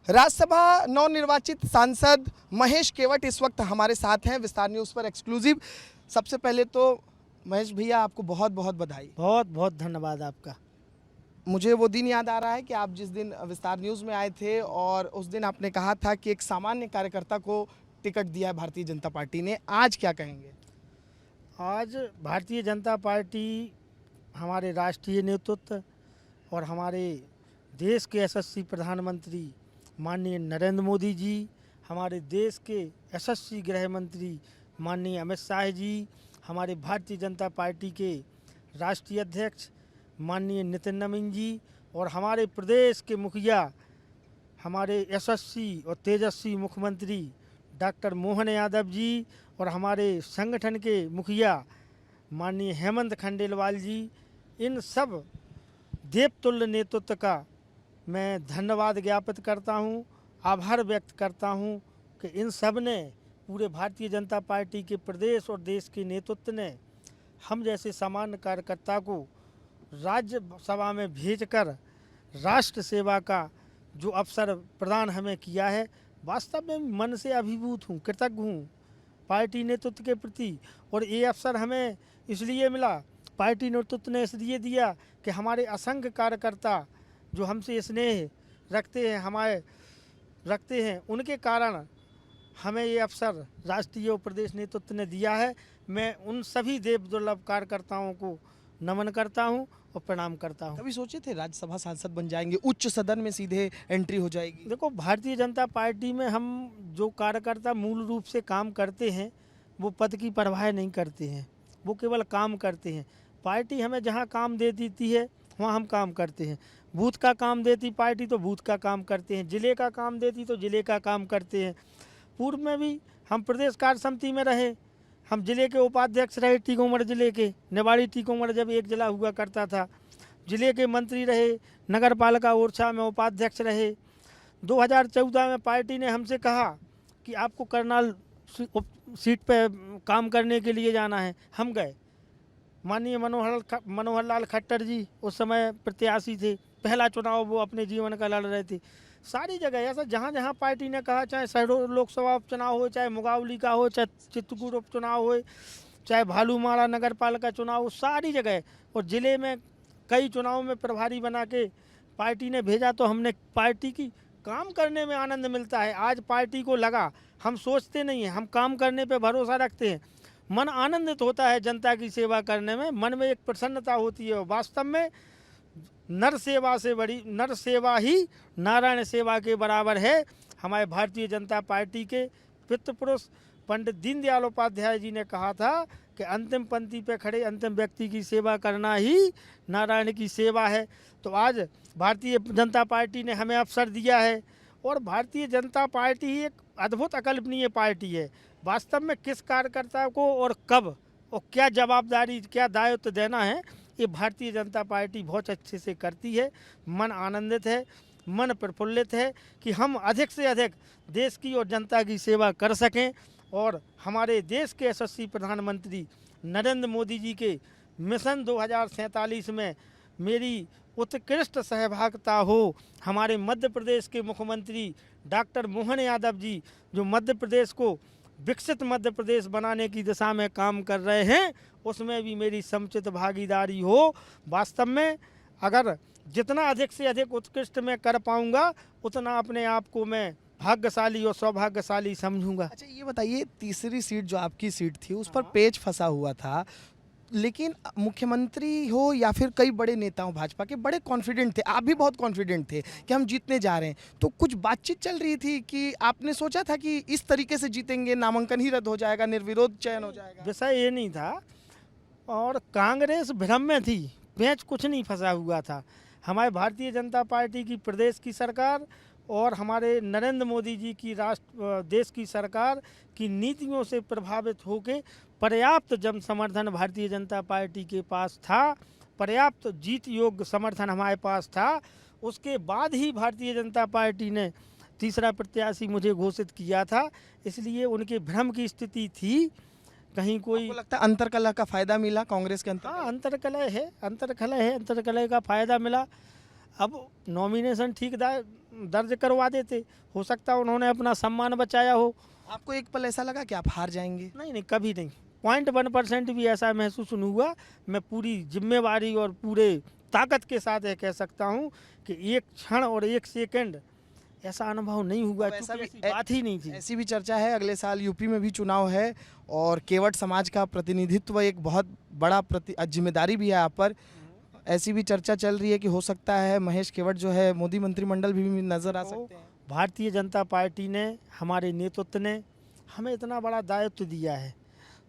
राज्यसभा नवनिर्वाचित सांसद महेश केवट इस वक्त हमारे साथ हैं विस्तार न्यूज़ पर एक्सक्लूसिव। सबसे पहले तो महेश भैया आपको बहुत बहुत बधाई। बहुत बहुत धन्यवाद आपका। मुझे वो दिन याद आ रहा है कि आप जिस दिन विस्तार न्यूज़ में आए थे और उस दिन आपने कहा था कि एक सामान्य कार्यकर्ता को टिकट दिया है भारतीय जनता पार्टी ने। आज क्या कहेंगे? आज भारतीय जनता पार्टी हमारे राष्ट्रीय नेतृत्व और हमारे देश के यशस्वी प्रधानमंत्री माननीय नरेंद्र मोदी जी, हमारे देश के यशस्वी गृह मंत्री माननीय अमित शाह जी, हमारे भारतीय जनता पार्टी के राष्ट्रीय अध्यक्ष माननीय नितिन नवीन जी और हमारे प्रदेश के मुखिया हमारे यशस्वी और तेजस्वी मुख्यमंत्री डॉक्टर मोहन यादव जी और हमारे संगठन के मुखिया माननीय हेमंत खंडेलवाल जी, इन सब देवतुल्य नेतृत्व का मैं धन्यवाद ज्ञापित करता हूं, आभार व्यक्त करता हूं कि इन सब ने, पूरे भारतीय जनता पार्टी के प्रदेश और देश के नेतृत्व ने हम जैसे सामान्य कार्यकर्ता को राज्यसभा में भेजकर राष्ट्र सेवा का जो अवसर प्रदान हमें किया है। वास्तव में मन से अभिभूत हूँ, कृतज्ञ हूँ पार्टी नेतृत्व के प्रति। और ये अवसर हमें इसलिए मिला, पार्टी नेतृत्व ने इसलिए दिया कि हमारे असंख्य कार्यकर्ता जो हमसे स्नेह रखते हैं, उनके कारण हमें ये अवसर राष्ट्रीय और प्रदेश नेतृत्व ने दिया है। मैं उन सभी देव दुर्लभ कार्यकर्ताओं को नमन करता हूं और प्रणाम करता हूं। कभी सोचे थे राज्यसभा सांसद बन जाएंगे, उच्च सदन में सीधे एंट्री हो जाएगी? देखो, भारतीय जनता पार्टी में हम जो कार्यकर्ता मूल रूप से काम करते हैं वो पद की परवाह नहीं करते हैं, वो केवल काम करते हैं। पार्टी हमें जहाँ काम दे देती है वहाँ हम काम करते हैं। बूथ का काम देती पार्टी तो बूथ का काम करते हैं, जिले का काम देती तो जिले का काम करते हैं। पूर्व में भी हम प्रदेश कार्य समिति में रहे, हम जिले के उपाध्यक्ष रहे, टीकमगढ़ जिले के, निवाड़ी टीकमगढ़ जब एक जिला हुआ करता था। जिले के मंत्री रहे, नगर पालिका ओरछा में उपाध्यक्ष रहे। 2014 में पार्टी ने हमसे कहा कि आपको करनाल सीट पे काम करने के लिए जाना है, हम गए। माननीय मनोहर लाल खट्टर जी उस समय प्रत्याशी थे, पहला चुनाव वो अपने जीवन का लड़ रहे थे। सारी जगह ऐसा जहाँ जहाँ पार्टी ने कहा, चाहे शहडोल लोकसभा उपचुनाव हो, चाहे मुगावली का हो, चाहे चित्रकूट उपचुनाव हो, चाहे भालूमाड़ा नगर पालिका चुनाव हो, सारी जगह। और ज़िले में कई चुनावों में प्रभारी बना के पार्टी ने भेजा तो हमने पार्टी की काम करने में आनंद मिलता है। आज पार्टी को लगा, हम सोचते नहीं हैं, हम काम करने पर भरोसा रखते हैं। मन आनंदित होता है जनता की सेवा करने में, मन में एक प्रसन्नता होती है। वास्तव में नर सेवा ही नारायण सेवा के बराबर है। हमारे भारतीय जनता पार्टी के पितृ पुरुष पंडित दीनदयाल उपाध्याय जी ने कहा था कि अंतिम पंक्ति पे खड़े अंतिम व्यक्ति की सेवा करना ही नारायण की सेवा है। तो आज भारतीय जनता पार्टी ने हमें अवसर दिया है और भारतीय जनता पार्टी ही एक अद्भुत अकल्पनीय पार्टी है। वास्तव में किस कार्यकर्ता को और कब और क्या जवाबदारी, क्या दायित्व देना है, ये भारतीय जनता पार्टी बहुत अच्छे से करती है। मन आनंदित है, मन प्रफुल्लित है कि हम अधिक से अधिक देश की और जनता की सेवा कर सकें और हमारे देश के यशस्वी प्रधानमंत्री नरेंद्र मोदी जी के मिशन 2047 में मेरी उत्कृष्ट सहभागिता हो। हमारे मध्य प्रदेश के मुख्यमंत्री डॉक्टर मोहन यादव जी, जो मध्य प्रदेश को विकसित मध्य प्रदेश बनाने की दिशा में काम कर रहे हैं, उसमें भी मेरी समुचित भागीदारी हो। वास्तव में अगर जितना अधिक से अधिक उत्कृष्ट मैं कर पाऊंगा, उतना अपने आप को मैं भाग्यशाली और सौभाग्यशाली समझूंगा। अच्छा, ये बताइए, तीसरी सीट जो आपकी सीट थी उस पर पेच फंसा हुआ था, लेकिन मुख्यमंत्री हो या फिर कई बड़े नेता हो भाजपा के, बड़े कॉन्फिडेंट थे, आप भी बहुत कॉन्फिडेंट थे कि हम जीतने जा रहे हैं। तो कुछ बातचीत चल रही थी कि आपने सोचा था कि इस तरीके से जीतेंगे, नामांकन ही रद्द हो जाएगा, निर्विरोध चयन हो जाएगा? विषय ये नहीं था और कांग्रेस भ्रम में थी, पेच कुछ नहीं फंसा हुआ था। हमारे भारतीय जनता पार्टी की प्रदेश की सरकार और हमारे नरेंद्र मोदी जी की देश की सरकार की नीतियों से प्रभावित होकर पर्याप्त जन समर्थन भारतीय जनता पार्टी के पास था, पर्याप्त जीत योग्य समर्थन हमारे पास था। उसके बाद ही भारतीय जनता पार्टी ने तीसरा प्रत्याशी मुझे घोषित किया था, इसलिए उनके भ्रम की स्थिति थी। कहीं कोई आपको लगता है अंतरकलह का फायदा मिला कांग्रेस के अंदर? हाँ, अंतरकलह है, अंतरकलह का फायदा मिला। अब नॉमिनेशन ठीक दर्ज करवा देते, हो सकता है उन्होंने अपना सम्मान बचाया हो। आपको एक पल ऐसा लगा कि आप हार जाएंगे? नहीं नहीं, कभी नहीं, 0.1% भी ऐसा महसूस नहीं हुआ। मैं पूरी जिम्मेवारी और पूरे ताकत के साथ ये कह सकता हूँ कि एक क्षण और एक सेकंड ऐसा अनुभव नहीं हुआ, तो ऐसा क्योंकि भी ऐसी बात ही नहीं थी। ऐसी भी चर्चा है अगले साल यूपी में भी चुनाव है और केवट समाज का प्रतिनिधित्व एक बहुत बड़ा जिम्मेदारी भी है आप पर। ऐसी भी चर्चा चल रही है कि हो सकता है महेश केवट जो है मोदी मंत्रिमंडल भी नजर आ सकते हैं। भारतीय जनता पार्टी ने, हमारे नेतृत्व ने हमें इतना बड़ा दायित्व दिया है,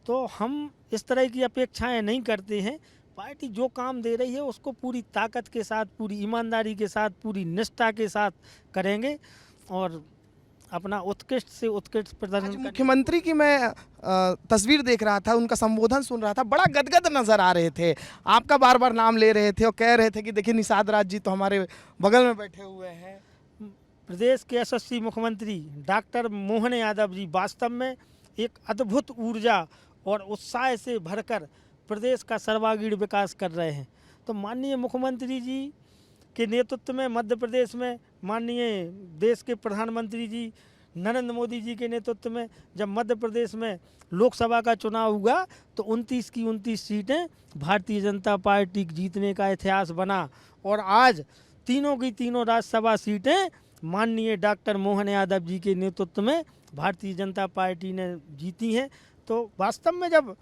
तो हम इस तरह की अपेक्षाएं नहीं करते हैं। पार्टी जो काम दे रही है उसको पूरी ताकत के साथ, पूरी ईमानदारी के साथ, पूरी निष्ठा के साथ करेंगे और अपना उत्कृष्ट से उत्कृष्ट आज प्रदर्शन मुख्यमंत्री की मैं तस्वीर देख रहा था, उनका संबोधन सुन रहा था, बड़ा गदगद नजर आ रहे थे। आपका बार बार नाम ले रहे थे और कह रहे थे कि देखिए निषाद राज जी तो हमारे बगल में बैठे हुए हैं। प्रदेश के यशस्वी मुख्यमंत्री डॉक्टर मोहन यादव जी वास्तव में एक अद्भुत ऊर्जा और उत्साह से भरकर प्रदेश का सर्वांगीण विकास कर रहे हैं। तो माननीय मुख्यमंत्री जी के नेतृत्व में मध्य प्रदेश में माननीय देश के प्रधानमंत्री जी नरेंद्र मोदी जी के नेतृत्व में जब मध्य प्रदेश में लोकसभा का चुनाव हुआ तो 29 की 29 सीटें भारतीय जनता पार्टी जीतने का इतिहास बना और आज तीनों की तीनों राज्यसभा सीटें माननीय डॉक्टर मोहन यादव जी के नेतृत्व में भारतीय जनता पार्टी ने जीती हैं। तो वास्तव में जब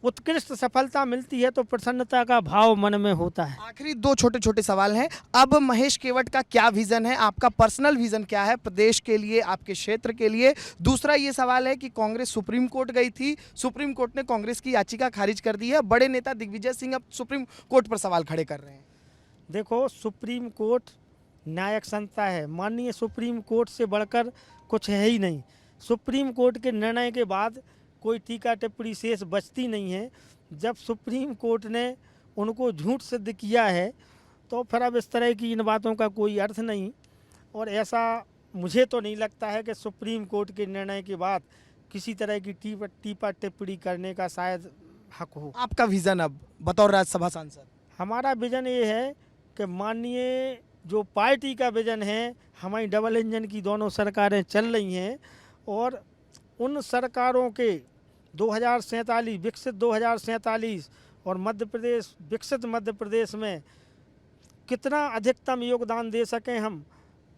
उत्कृष्ट सफलता मिलती है तो प्रसन्नता का भाव मन में होता है। आखिरी दो छोटे छोटे सवाल हैं। अब महेश केवट का क्या विजन है, आपका पर्सनल विजन क्या है प्रदेश के लिए, आपके क्षेत्र के लिए? दूसरा ये सवाल है कि कांग्रेस सुप्रीम कोर्ट गई थी, सुप्रीम कोर्ट ने कांग्रेस की याचिका खारिज कर दी है, बड़े नेता दिग्विजय सिंह अब सुप्रीम कोर्ट पर सवाल खड़े कर रहे हैं। देखो, सुप्रीम कोर्ट न्यायिक संस्था है, माननीय सुप्रीम कोर्ट से बढ़कर कुछ है ही नहीं। सुप्रीम कोर्ट के निर्णय के बाद कोई टीका टिप्पणी शेष बचती नहीं है। जब सुप्रीम कोर्ट ने उनको झूठ सिद्ध किया है तो फिर अब इस तरह की इन बातों का कोई अर्थ नहीं, और ऐसा मुझे तो नहीं लगता है कि सुप्रीम कोर्ट के निर्णय के बाद किसी तरह की टीका टिप्पणी करने का शायद हक हो। आपका विजन अब बतौर राज्यसभा सांसद? हमारा विजन ये है कि माननीय जो पार्टी का विजन है, हमारी डबल इंजन की दोनों सरकारें चल रही हैं और उन सरकारों के 2047 विकसित 2047 और मध्य प्रदेश विकसित मध्य प्रदेश में कितना अधिकतम योगदान दे सकें हम,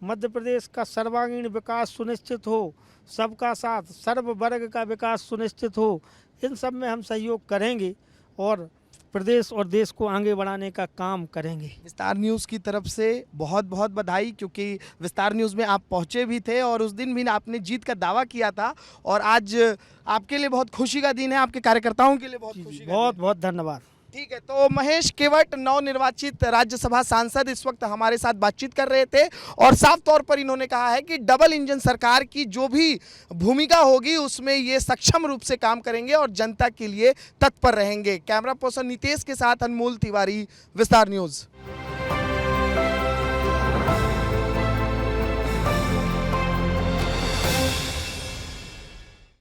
मध्य प्रदेश का सर्वांगीण विकास सुनिश्चित हो, सबका साथ सर्व वर्ग का विकास सुनिश्चित हो, इन सब में हम सहयोग करेंगे और प्रदेश और देश को आगे बढ़ाने का काम करेंगे। विस्तार न्यूज़ की तरफ से बहुत बहुत बधाई, क्योंकि विस्तार न्यूज़ में आप पहुंचे भी थे और उस दिन भी आपने जीत का दावा किया था और आज आपके लिए बहुत खुशी का दिन है, आपके कार्यकर्ताओं के लिए बहुत खुशी का बहुत दिन है। बहुत धन्यवाद। ठीक है, तो महेश केवट नवनिर्वाचित राज्यसभा सांसद इस वक्त हमारे साथ बातचीत कर रहे थे और साफ तौर पर इन्होंने कहा है कि डबल इंजन सरकार की जो भी भूमिका होगी उसमें ये सक्षम रूप से काम करेंगे और जनता के लिए तत्पर रहेंगे। कैमरा पर्सन नितेश के साथ अनमोल तिवारी, विस्तार न्यूज़।